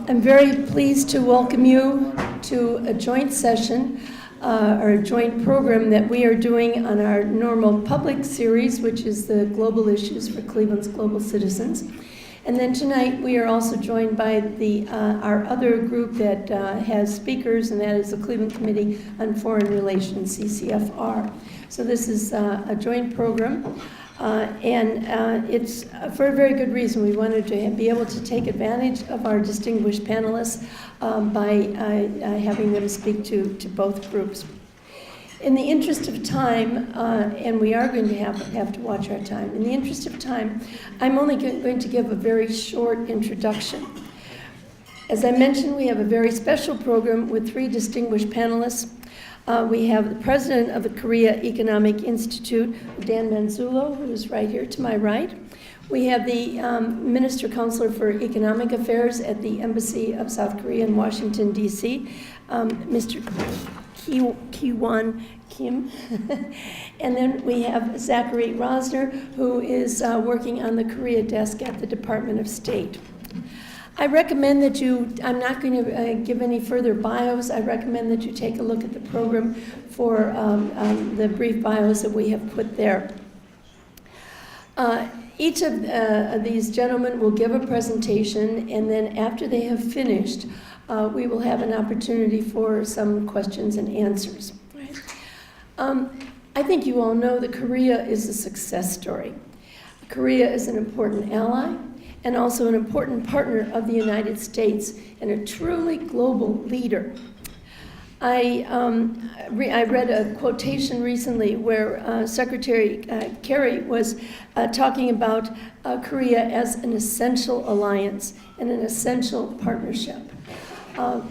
I'm very pleased to welcome you to a joint session or a joint program that we are doing on our normal public series, which is the Global Issues for Cleveland's Global Citizens. And then tonight we are also joined by our other group that has speakers, and that is the Cleveland Committee on Foreign Relations, CCFR. So this is a joint program. And it's for a very good reason. We wanted to be able to take advantage of our distinguished panelists by having them speak to both groups. In the interest of time, and we are going to have to watch our time, in the interest of time, I'm only going to give a very short introduction. As I mentioned, we have a very special program with three distinguished panelists. We have the president of the Korea Economic Institute, Dan Manzullo, who is right here to my right. We have the Minister Counselor for Economic Affairs at the Embassy of South Korea in Washington, D.C., Mr. Gheewhan Kim. And then we have Zachary Rosner, who is working on the Korea desk at the Department of State. I recommend that I'm not going to give any further bios. I recommend that you take a look at the program for the brief bios that we have put there. Each of these gentlemen will give a presentation, and then after they have finished, we will have an opportunity for some questions and answers. I think you all know that Korea is a success story. Korea is an important ally, and also an important partner of the United States, and a truly global leader. I read a quotation recently where Secretary Kerry was talking about Korea as an essential alliance and an essential partnership.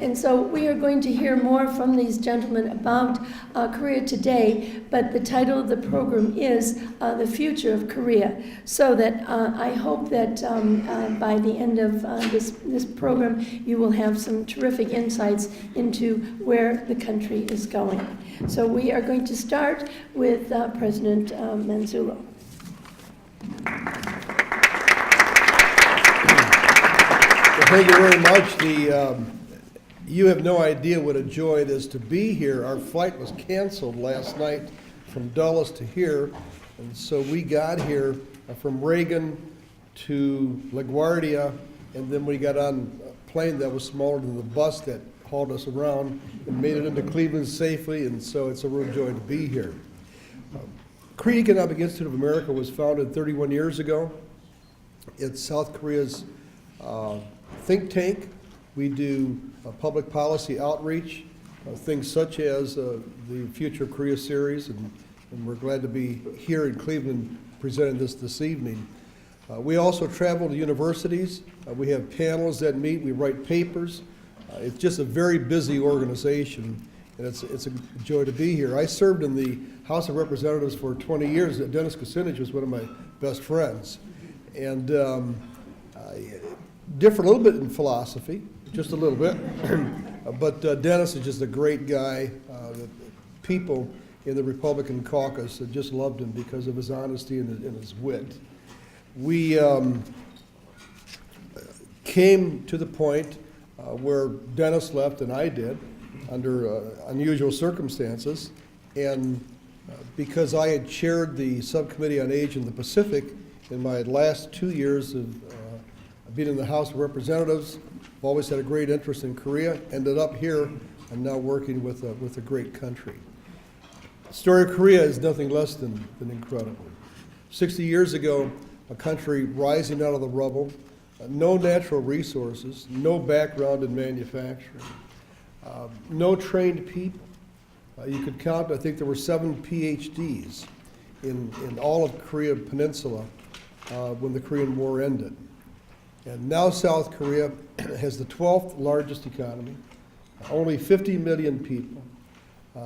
And so we are going to hear more from these gentlemen about Korea today, but the title of the program is The Future of Korea. So that I hope that by the end of this program, you will have some terrific insights into where the country is going. So we are going to start with President Manzullo. Well, thank you very much. You have no idea what a joy it is to be here. Our flight was canceled last night from Dulles to here, and so we got here from Reagan to LaGuardia, and then we got on a plane that was smaller than the bus that hauled us around and made it into Cleveland safely, and so it's a real joy to be here. Korea Economic Institute of America was founded 31 years ago. It's South Korea's think tank. We do public policy outreach, things such as the Future of Korea series, and we're glad to be here in Cleveland presenting this evening. We also travel to universities. We have panels that meet. We write papers. It's just a very busy organization, and it's a joy to be here. I served in the House of Representatives for 20 years. Dennis Kucinich was one of my best friends, and differ a little bit in philosophy. Just a little bit, but Dennis is just a great guy. The people in the Republican caucus just loved him because of his honesty and his wit. We came to the point where Dennis left and I did under unusual circumstances, and because I had chaired the Subcommittee on Asia and the Pacific in my last 2 years of being in the House of Representatives. I've always had a great interest in Korea, ended up here, and now working with a great country. The story of Korea is nothing less than incredible. 60 years ago, a country rising out of the rubble, no natural resources, no background in manufacturing, no trained people. You could count, I think there were 7 PhDs in all of Korea Peninsula when the Korean War ended. And now South Korea has the 12th largest economy, only 50 million people,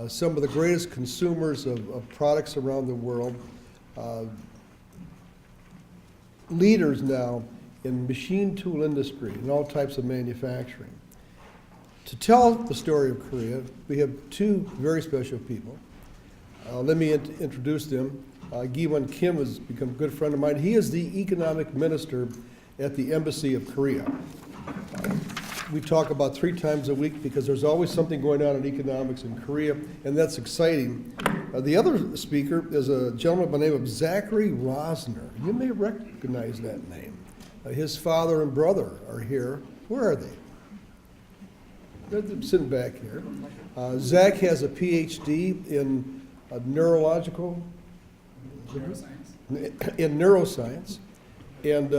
some of the greatest consumers of products around the world, leaders now in machine tool industry and all types of manufacturing. To tell the story of Korea, we have 2 very special people. Let me introduce them. Gheewhan Kim has become a good friend of mine. He is the economic minister at the Embassy of Korea. we talk about 3 times a week because there's always something going on in economics in Korea, and that's exciting. The other speaker is a gentleman by the name of Zachary Rosner. You may recognize that name. His father and brother are here. Where are they? They're sitting back here. Zach has a PhD in neurological in neuroscience, and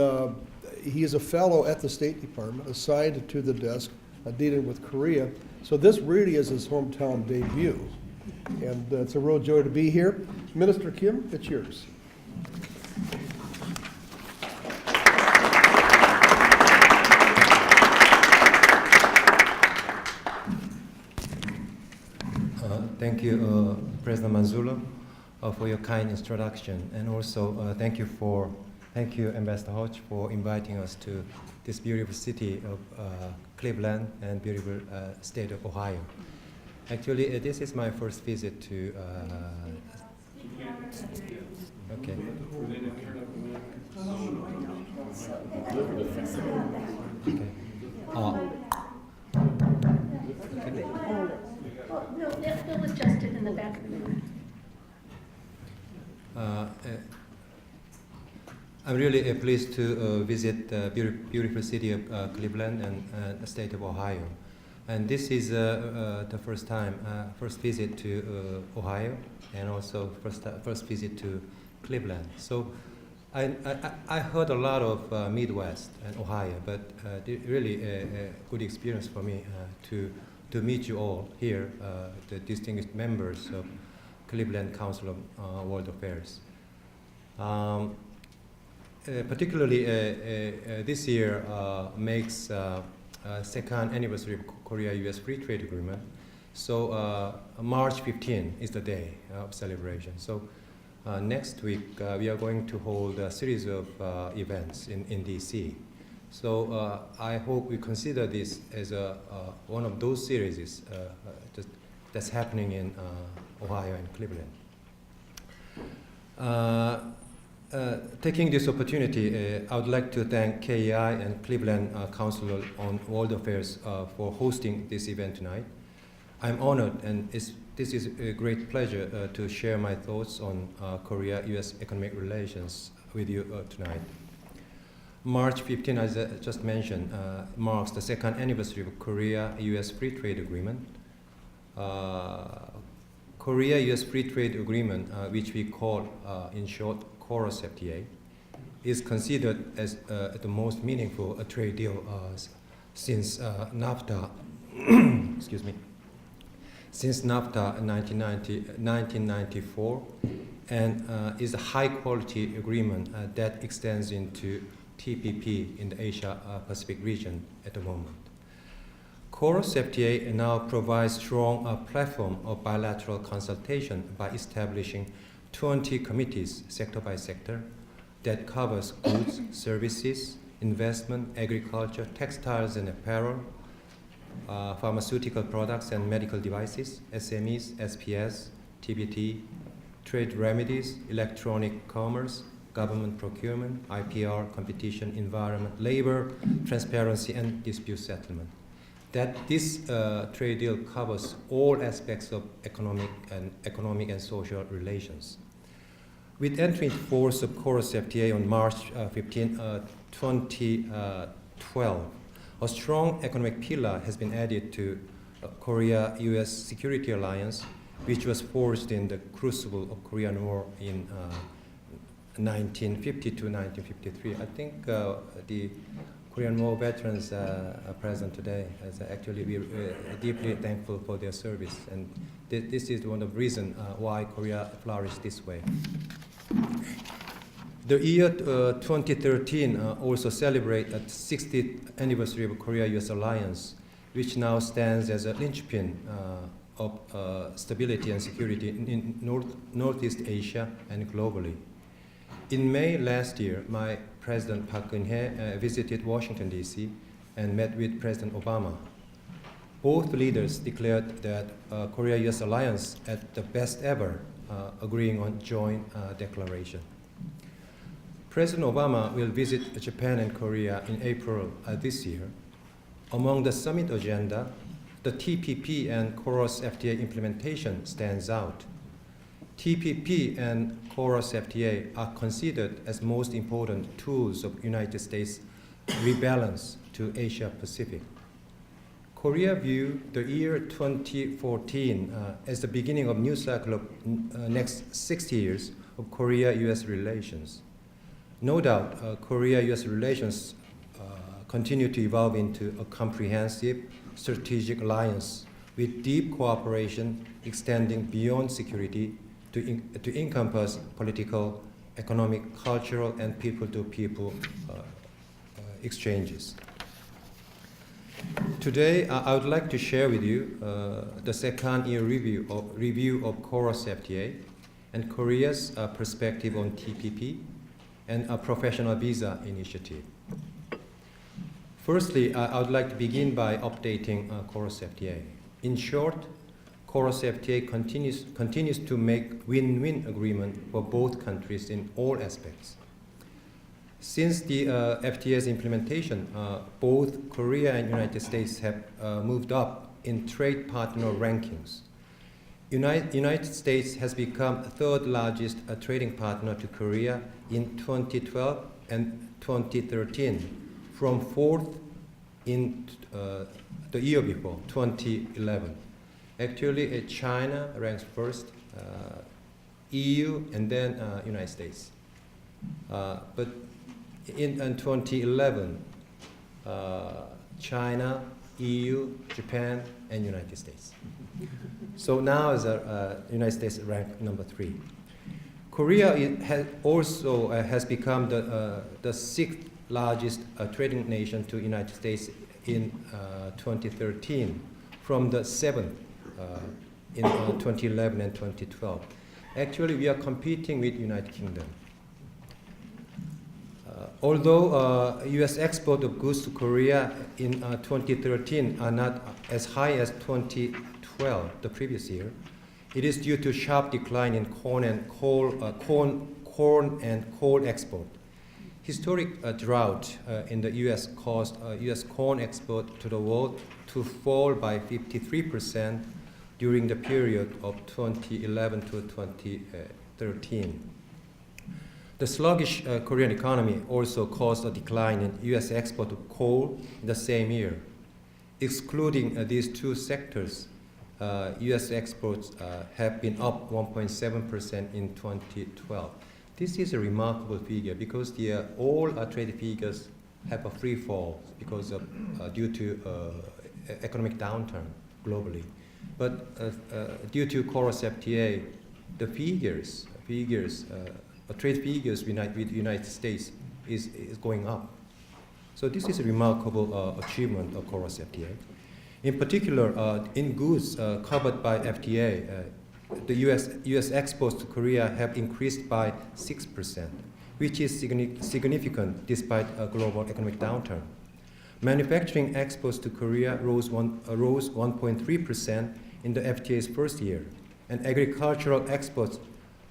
he is a fellow at the State Department, assigned to the desk dealing with Korea. So this really is his hometown debut, and it's a real joy to be here. Minister Kim, it's yours. Thank you, President Manzullo, for your kind introduction, and also thank you, Ambassador Hodge, for inviting us to this beautiful city of Cleveland and beautiful state of Ohio. Actually, this is my first visit to. Okay. Okay. No, they'll adjust it in the back of the room. I'm really pleased to visit the beautiful city of Cleveland and the state of Ohio. And this is the first visit to Ohio, and also first visit to Cleveland. So I heard a lot of Midwest and Ohio, but really a good experience for me to meet you all here, the distinguished members of Cleveland Council of World Affairs. Particularly this year makes second anniversary of Korea-U.S. Free Trade Agreement. So March 15 is the day of celebration. So next week we are going to hold a series of events in D.C. So I hope we consider this as one of those series that's happening in Ohio and Cleveland. Taking this opportunity, I would like to thank KEI and Cleveland Council on World Affairs for hosting this event tonight. I'm honored, and this is a great pleasure to share my thoughts on Korea-U.S. economic relations with you tonight. March 15, as I just mentioned, marks the second anniversary of Korea-U.S. Free Trade Agreement. Korea-U.S. Free Trade Agreement, which we call in short KOROS FTA, is considered as the most meaningful trade deal since NAFTA. Excuse me. Since NAFTA in 1994, and is a high-quality agreement that extends into TPP in the Asia-Pacific region at the moment. KOROS FTA now provides strong platform of bilateral consultation by establishing 20 committees, sector by sector, that covers goods, services, investment, agriculture, textiles and apparel, pharmaceutical products and medical devices, SMEs, SPS, TBT, trade remedies, electronic commerce, government procurement, IPR, competition, environment, labor, transparency, and dispute settlement. That this trade deal covers all aspects of economic and social relations. With entry into force of KOROS FTA on March 15, 2012, a strong economic pillar has been added to Korea-U.S. Security Alliance, which was forged in the crucible of Korean War in 1950 to 1953. I think the Korean War veterans are present today. As actually, we're deeply thankful for their service, and this is one of the reasons why Korea flourished this way. The year 2013 also celebrates the 60th anniversary of Korea-U.S. Alliance, which now stands as a linchpin of stability and security in Northeast Asia and globally. In May last year, my President Park Geun-hye visited Washington, D.C. and met with President Obama. Both leaders declared that Korea-U.S. alliance at the best ever, agreeing on joint declaration. President Obama will visit Japan and Korea in April this year. Among the summit agenda, the TPP and KOROS FTA implementation stands out. TPP and KOROS FTA are considered as most important tools of United States rebalance to Asia Pacific. Korea view the year 2014 as the beginning of new cycle of next 60 years of Korea-US relations. No doubt, Korea-US relations continue to evolve into a comprehensive strategic alliance with deep cooperation extending beyond security to encompass political, economic, cultural, and people-to-people exchanges. Today, I would like to share with you the second year review of KOROS FTA and Korea's perspective on TPP and a professional visa initiative. Firstly, I would like to begin by updating KOROS FTA. In short, KOROS FTA continues to make win-win agreement for both countries in all aspects. Since the FTA's implementation, both Korea and United States have moved up in trade partner rankings. United States has become third largest trading partner to Korea in 2012 and 2013, from fourth in the year before, 2011. Actually, China ranks first, EU, and then United States. But in 2011, China, EU, Japan, and United States. So now is United States ranked number 3. Korea has become the sixth largest trading nation to United States in 2013, from the seventh in 2011 and 2012. Actually, we are competing with United Kingdom. Although U.S. export of goods to Korea in 2013 are not as high as 2012, the previous year, it is due to sharp decline in corn and coal export. Historic drought in the U.S. caused U.S. corn export to the world to fall by 53% during the period of 2011 to 2013. The sluggish Korean economy also caused a decline in U.S. export of coal in the same year. Excluding these two sectors, U.S. exports have been up 1.7% in 2012. This is a remarkable figure because all trade figures have a free fall because of due to economic downturn globally. But due to KOROS FTA, the trade figures with the United States is going up. So this is a remarkable achievement of KOROS FTA. In particular, in goods covered by FTA, the U.S. exports to Korea have increased by 6%, which is significant despite a global economic downturn. Manufacturing exports to Korea rose 1.3% in the FTA's first year, and agricultural exports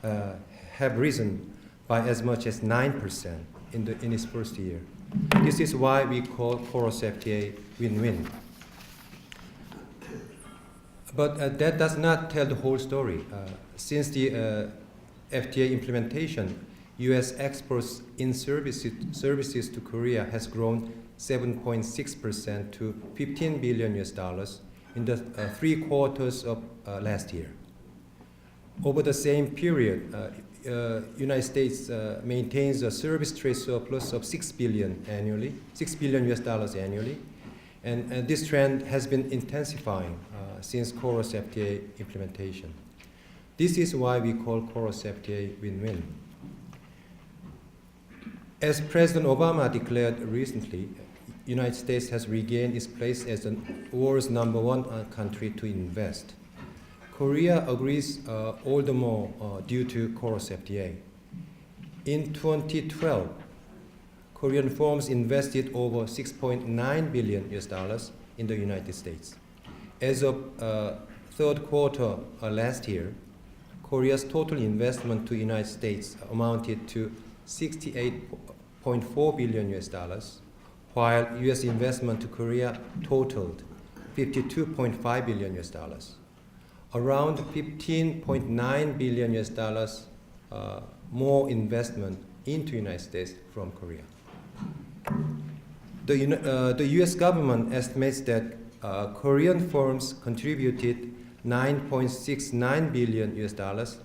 have risen by as much as 9% in its first year. This is why we call KOROS FTA win-win. But that does not tell the whole story. Since the FTA implementation, U.S. exports in services to Korea has grown 7.6% to $15 billion in the 3 quarters of last year. Over the same period, United States maintains a service trade surplus of $6 billion annually, and this trend has been intensifying since KOROS FTA implementation. This is why we call KOROS FTA win-win. As President Obama declared recently, United States has regained its place as the world's #1 country to invest. Korea agrees all the more due to KOROS FTA. In 2012, Korean firms invested over $6.9 billion in the United States. As of third quarter last year, Korea's total investment to United States amounted to $68.4 billion, while U.S. investment to Korea totaled $52.5 billion US dollars. Around $15.9 billion US dollars more investment into United States from Korea. The U.S. government estimates that Korean firms contributed $9.69 billion US dollars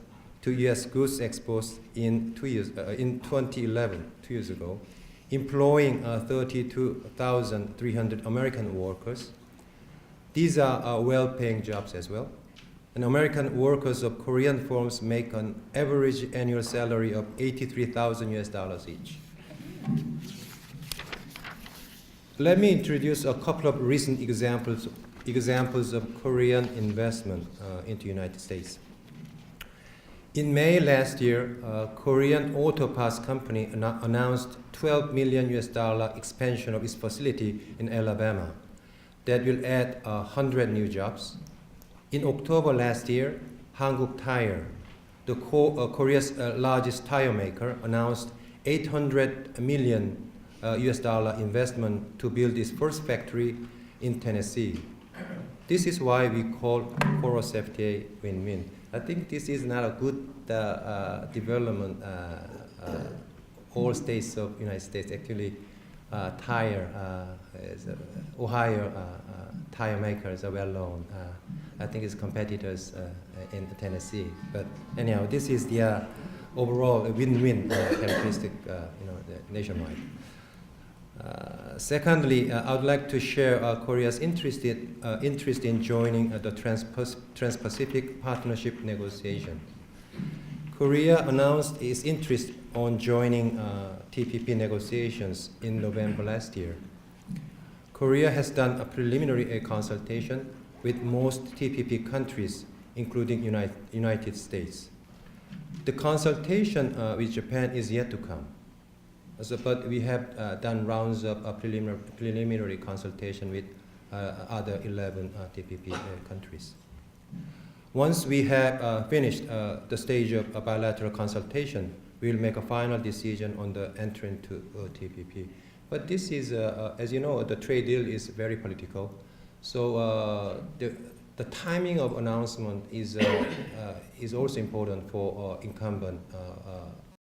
to U.S. goods exports in 2011, 2 years ago, employing 32,300 American workers. These are well-paying jobs as well. And American workers of Korean firms make an average annual salary of 83,000 US dollars each. Let me introduce a couple of recent examples of Korean investment into United States. In May last year, Korean auto parts company announced $12 million US dollar expansion of its facility in Alabama that will add 100 new jobs. In October last year, Hankook Tire, the Korea's largest tire maker, announced $800 million US dollar investment to build its first factory in Tennessee. This is why we call Chorus FTA win-win. I think this is not a good development. All states of United States actually Ohio tire makers are well known. I think it's competitors in Tennessee. But anyhow, this is the overall win-win characteristic, nationwide. Secondly, I would like to share Korea's interest in joining the Trans-Pacific Partnership negotiation. Korea announced its interest on joining TPP negotiations in November last year. Korea has done a preliminary consultation with most TPP countries, including United States. The consultation with Japan is yet to come. But we have done rounds of preliminary consultation with other 11 TPP countries. Once we have finished the stage of a bilateral consultation, we will make a final decision on the entry into TPP. But this is, as you know, the trade deal is very political. So the timing of announcement is also important for incumbent